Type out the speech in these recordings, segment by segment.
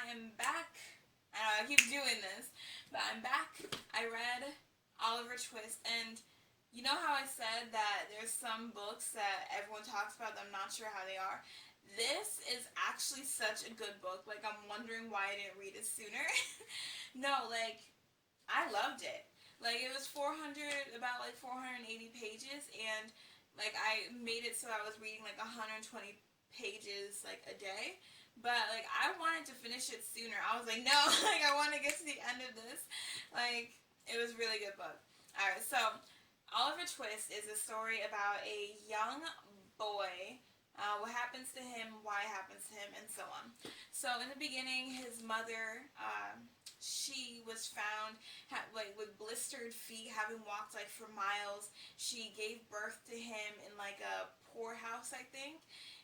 I am back. I know I keep doing this, but I'm back. I read Oliver Twist, and you know how I said that there's some books that everyone talks about that I'm not sure how they are? This is actually such a good book. Like, I'm wondering why I didn't read it sooner. No, like, I loved it. Like, it was 400, about like 480 pages, and like I made it so I was reading like 120 pages like a day. But like I wanted to finish it sooner. I was like, no, like I want to get to the end of this. Like, it was a really good book. All right, so Oliver Twist is a story about a young boy. What happens to him, why it happens to him, and so on. So in the beginning, his mother, she was found like with blistered feet, having walked like for miles. She gave birth to him in like a poorhouse, I think,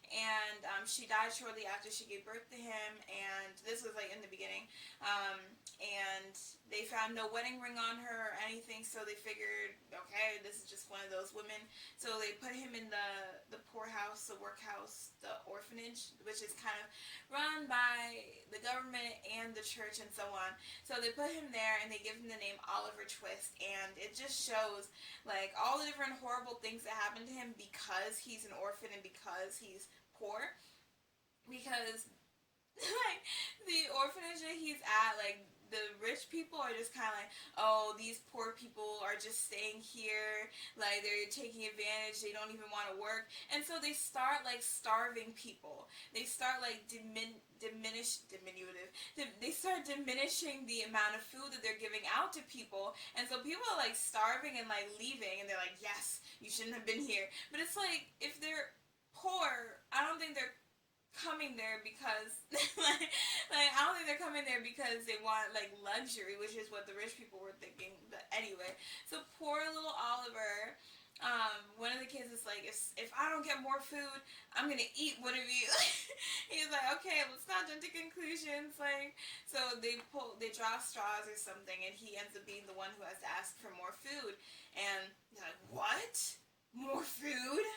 and she died shortly after she gave birth to him. And this was like in the beginning, and they found no wedding ring on her or anything, so they figured, okay, this is just one of those women. So they put him in the poorhouse, the workhouse, the orphanage, which is kind of run by the government and the church and so on. So they put him there, and they give him the name Oliver Twist, and it just shows like all the different horrible things that happen to him because he's an orphan and because he's poor. Because like the orphanage that he's at, like the rich people are just kind of like, oh, these poor people are just staying here, like they're taking advantage, they don't even want to work, and so they start like starving people. They start like they start diminishing the amount of food that they're giving out to people, and so people are like starving and like leaving, and they're like, yes, you shouldn't have been here. But it's like, if they're poor, I don't think they're coming there because like I don't think they're coming there because they want like luxury, which is what the rich people were thinking. But anyway, so poor little Oliver, one of the kids is like, if I don't get more food, I'm gonna eat one of you. He's like, okay, let's not jump to conclusions. Like, so they draw straws or something, and he ends up being the one who has to ask for more food. And they're like, what? More food?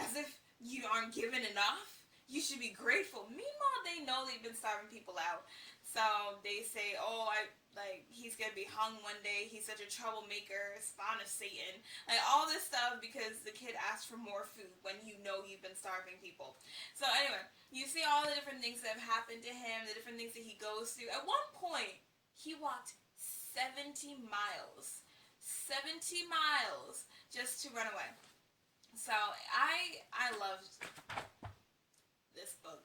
As if you aren't given enough? You should be grateful. Meanwhile, they know they've been starving people out. So they say, oh, he's gonna be hung one day. He's such a troublemaker, spawn of Satan. Like, all this stuff because the kid asked for more food when you know you've been starving people. So anyway, you see all the different things that have happened to him, the different things that he goes through. At one point, he walked 70 miles. 70 miles just to run away. So I loved this book.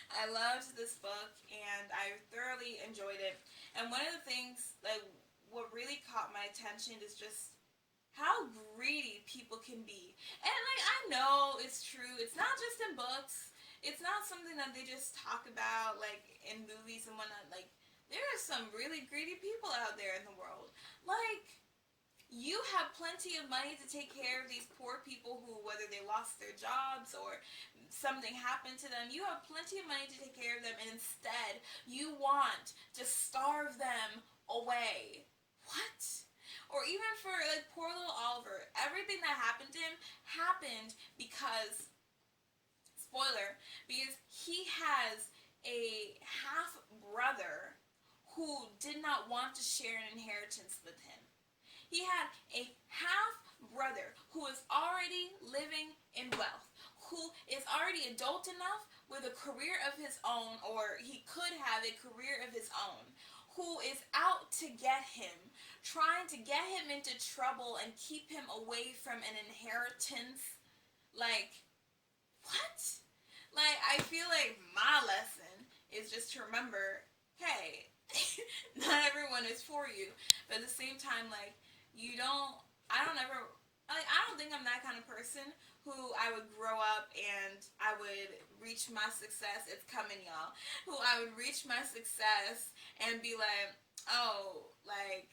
I loved this book, and I thoroughly enjoyed it. And one of the things, like, what really caught my attention is just how greedy people can be. And like, I know it's true. It's not just in books. It's not something that they just talk about like in movies and whatnot. Like, there are some really greedy people out there in the world. Like, you have plenty of money to take care of these poor people who, whether they lost their jobs or something happened to them, you have plenty of money to take care of them, and instead you want to starve them away. What? Or even for like poor little Oliver, everything that happened to him happened because, spoiler, because he has a half brother who did not want to share an inheritance with him. He had a half brother who is already living in wealth, who is already adult enough with a career of his own, or he could have a career of his own, who is out to get him, trying to get him into trouble and keep him away from an inheritance. Like, what? Like, I feel like my lesson is just to remember, hey, not everyone is for you, but at the same time, like, I don't think I'm that kind of person who I would grow up and I would reach my success. It's coming, y'all. Who I would reach my success and be like, oh, like,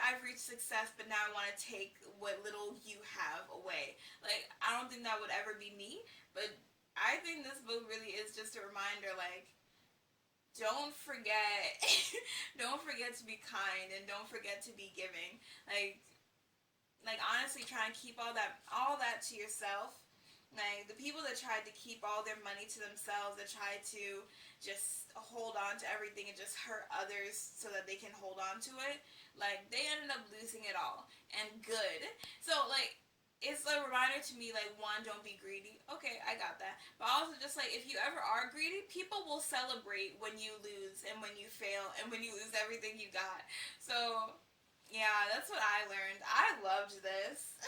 I've reached success, but now I want to take what little you have away. Like, I don't think that would ever be me, but I think this book really is just a reminder, like, don't forget don't forget to be kind, and don't forget to be giving. Like honestly, try and keep all that to yourself. Like the people that tried to keep all their money to themselves, that tried to just hold on to everything and just hurt others so that they can hold on to it, like they ended up losing it all. And good. So like it's a reminder to me, like, one, don't be greedy. Okay, I got that. But also just like, if you ever are greedy, people will celebrate when you lose and when you fail and when you lose everything you got. So yeah, that's what I learned. I loved this.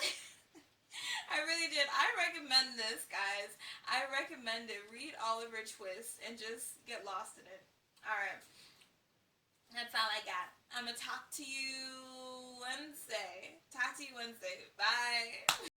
I really did. I recommend this, guys. I recommend it. Read Oliver Twist and just get lost in it. All right, that's all I got. I'm gonna talk to you Wednesday. Talk to you Wednesday. Bye.